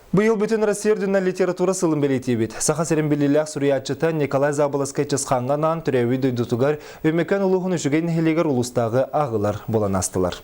Быйыл бүтін Россия дүнна литература сылын белети бит. Саха серен билилях суриятчыта Николай Заболоскай чысқанғанан түрәуі дөйдутугар өмекен улуғын үшіген хелегер улустағы ағылар болан астылар.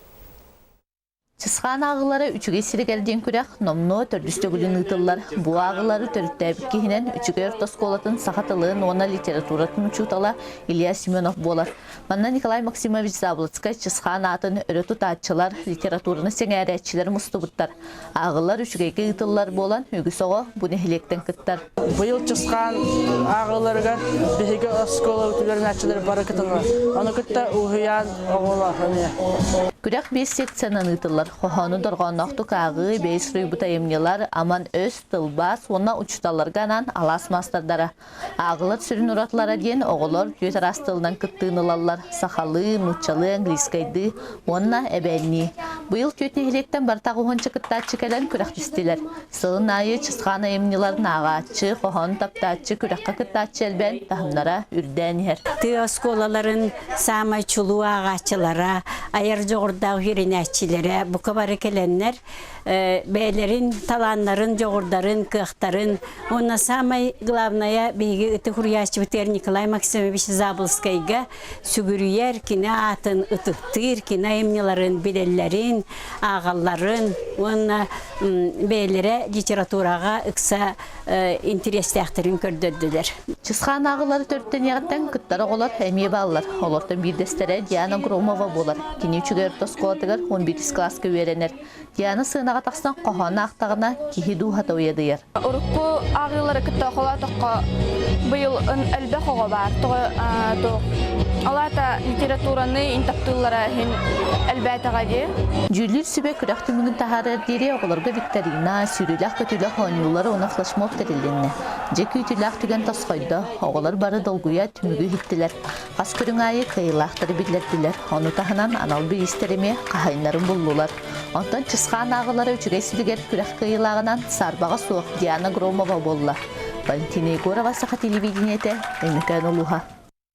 Чысқан ағылары үчіге сирегерден күрек номно төрдістігілін ұтылар. Бұ ағылары төрттәбік кейінен үчіге ортосколатын сақатылығын ona литературатын ұчутала Илья Семенов болар. Манна Николай Максимович Заблоцкай чысқан атын өрі тұтатчылар литератураны сеңәрәтчілер мұсты бұттар. Ағылар үчігеге ұтылар болан үгі соғы бұны хелектен күттар. Бұйыл чысқан ағыларға бігі оскола үтілерін әтчілер бары күтілер. Оны күтті ұғыян оғылар. Күрек 5 секцияның ұтылар. Қоғаны дұрғаннақты қағы, бейс рүйбіта емнелар, аман өз, тылбас, онна ұчталарғанан алас мастардары. Ағылар сүрін ұратлара ден оғылар жөтер астылынан күттігінылалар. Сақалы, мұтчалы, английскайды, онна әбәліне. Бұйыл көтіне хелектен бартағы оғынчы күттатчы кәлін күрек түстелер. Сылын айы чысқаны емнеларын ағатчы, қоғаны таптатчы, күрекқа күттатчы әлбән тағымнара үрдән ер. Осколаларын самай чулу ағатчылара, айыр жоғырдағы херенәтчілері, бұқа бары келенлер, бәйлерін, таланларын, жоғырдарын, кықтарын, оны самай главная бейгі үті хұрияшчы бітер Николай Максимович Заблоскайға сүгірүйер, кіне атын ұтықтыр, кіне емнеларын, белелерін, ағаларын, оны бәйлері литератураға ұқса интерестәқтерін көрдірділер. Чысқан ағылары төрттен яғыттан күттары олар әме балылар. Олардың бірдестері Диана Громова болар. Кені үчігер тосколатығыр 11 класска веренер. Диана сынаға тақсан қоғаны ақтағына кейду хата ойадыйыр. Урукку ағылары күтті қолатыққа бұйыл әлбе қоға бар. Алата литератураны интақтылары әлбәтіға де. Жүлір сүбе күрәқті мүгін тағарыр дере оғыларға Викторина, сүріләқ көтіләқ ойнулары оны флешмоб тәрелінне. Жекі ütіләқ түген тасқойды, оғылар бары долгуя түмігі хиттілер. Қас көрің айы қиылақтыры білдерділер. Оны тағынан аналбы естеріме қағайнарын бұллылар. Онтан чысқан ағылары үчігесілігер күрәқ қиылағынан сарбаға суық Диана Громова болла. Валентина Егорова, Саха телевидениеті, Эмекан Улуха.